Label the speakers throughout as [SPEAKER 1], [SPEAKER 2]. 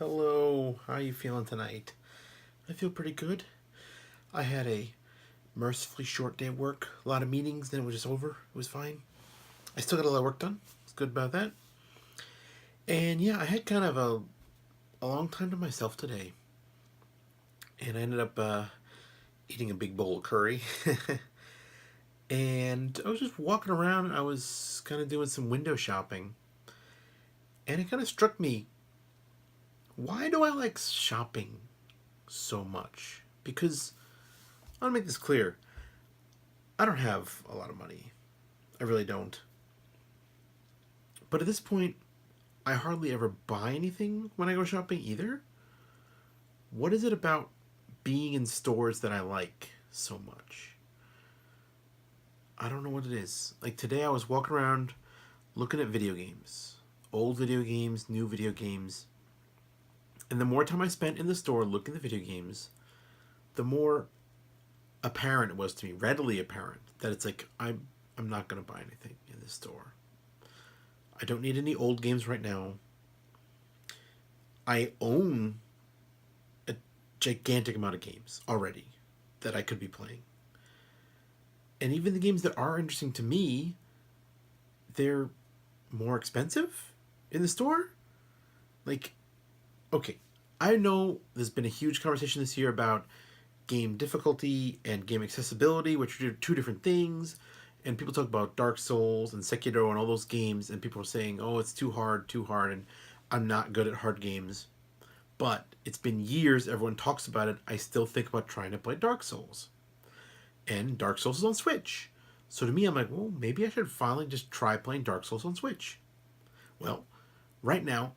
[SPEAKER 1] Hello, how are you feeling tonight? I feel pretty good. I had a mercifully short day at work, a lot of meetings, then it was just over. It was fine. I still got a lot of work done. It's good about that. And yeah, I had kind of a long time to myself today. And I ended up eating a big bowl of curry. And I was just walking around and I was kind of doing some window shopping. And it kind of struck me, why do I like shopping so much? Because I want to make this clear. I don't have a lot of money. I really don't. But at this point, I hardly ever buy anything when I go shopping either. What is it about being in stores that I like so much? I don't know what it is. Like today, I was walking around looking at video games, old video games, new video games. And the more time I spent in the store looking at the video games, the more apparent it was to me, readily apparent, that it's like I'm not gonna buy anything in this store. I don't need any old games right now. I own a gigantic amount of games already that I could be playing. And even the games that are interesting to me, they're more expensive in the store. Like, okay, I know there's been a huge conversation this year about game difficulty and game accessibility, which are two different things. And people talk about Dark Souls and Sekiro and all those games, and people are saying, oh, it's too hard, and I'm not good at hard games. But it's been years, everyone talks about it. I still think about trying to play Dark Souls. And Dark Souls is on Switch. So to me, I'm like, well, maybe I should finally just try playing Dark Souls on Switch. Well, right now,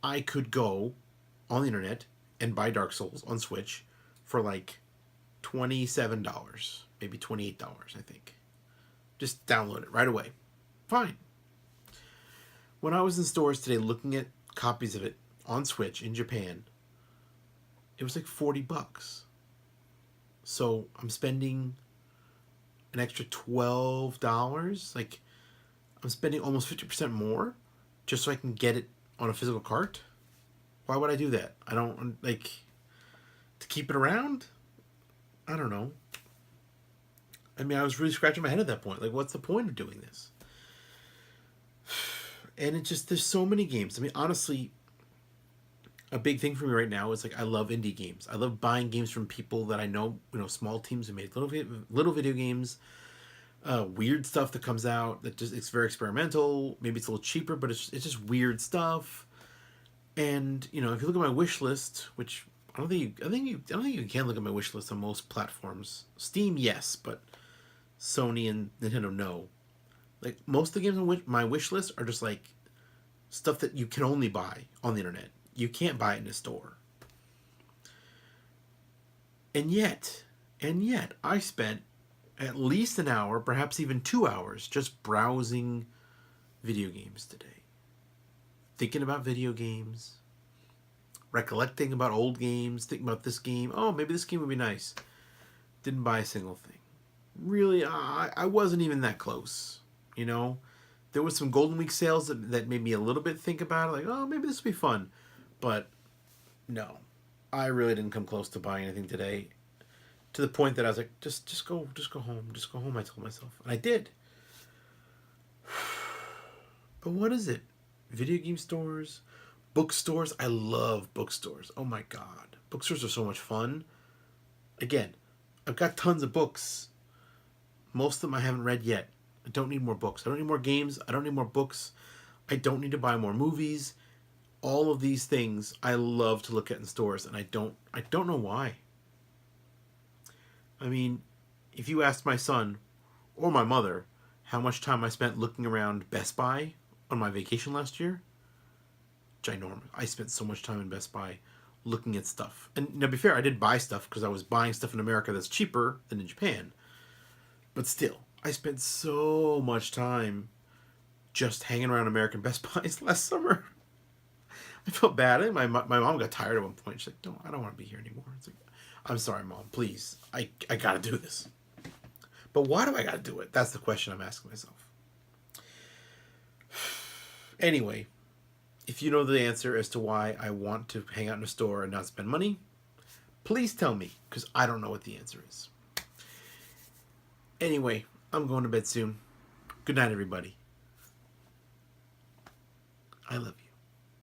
[SPEAKER 1] I could go on the internet and buy Dark Souls on Switch for like $27, maybe $28, I think. Just download it right away. Fine. When I was in stores today looking at copies of it on Switch in Japan, it was like $40. So I'm spending an extra $12. Like I'm spending almost 50% more just so I can get it on a physical cart. Why would I do that? I don't like to keep it around. I don't know. I mean, I was really scratching my head at that point. Like, what's the point of doing this? And it just, there's so many games. I mean, honestly, a big thing for me right now is like, I love indie games. I love buying games from people that I know, small teams who made little video games, weird stuff that comes out that just, it's very experimental. Maybe it's a little cheaper, but it's just weird stuff. And, if you look at my wish list, which I don't think you can look at my wish list on most platforms. Steam, yes, but Sony and Nintendo, no. Like most of the games on my wish list are just like stuff that you can only buy on the internet. You can't buy it in a store. And yet, I spent at least an hour, perhaps even 2 hours, just browsing video games today. Thinking about video games, recollecting about old games, thinking about this game. Oh, maybe this game would be nice. Didn't buy a single thing. Really, I wasn't even that close. There was some Golden Week sales that made me a little bit think about it, like, oh, maybe this will be fun. But no, I really didn't come close to buying anything today. To the point that I was like, just go home. I told myself, and I did. But what is it? Video game stores, bookstores. I love bookstores. Oh my god, bookstores are so much fun. Again, I've got tons of books. Most of them I haven't read yet. I don't need more books. I don't need more games. I don't need more books. I don't need to buy more movies. All of these things I love to look at in stores, and I don't know why. I mean, if you asked my son or my mother how much time I spent looking around Best Buy on my vacation last year, ginormous. I spent so much time in Best Buy looking at stuff. And now, to be fair, I did buy stuff because I was buying stuff in America that's cheaper than in Japan. But still, I spent so much time just hanging around American Best Buys last summer. I felt bad. I think my mom got tired at one point. She's like, I don't want to be here anymore. It's like, I'm sorry, Mom. Please. I got to do this. But why do I got to do it? That's the question I'm asking myself. Anyway, If you know the answer as to why I want to hang out in a store and not spend money, please tell me, because I don't know what the answer is. Anyway, I'm going to bed soon. Good night, everybody. I love you.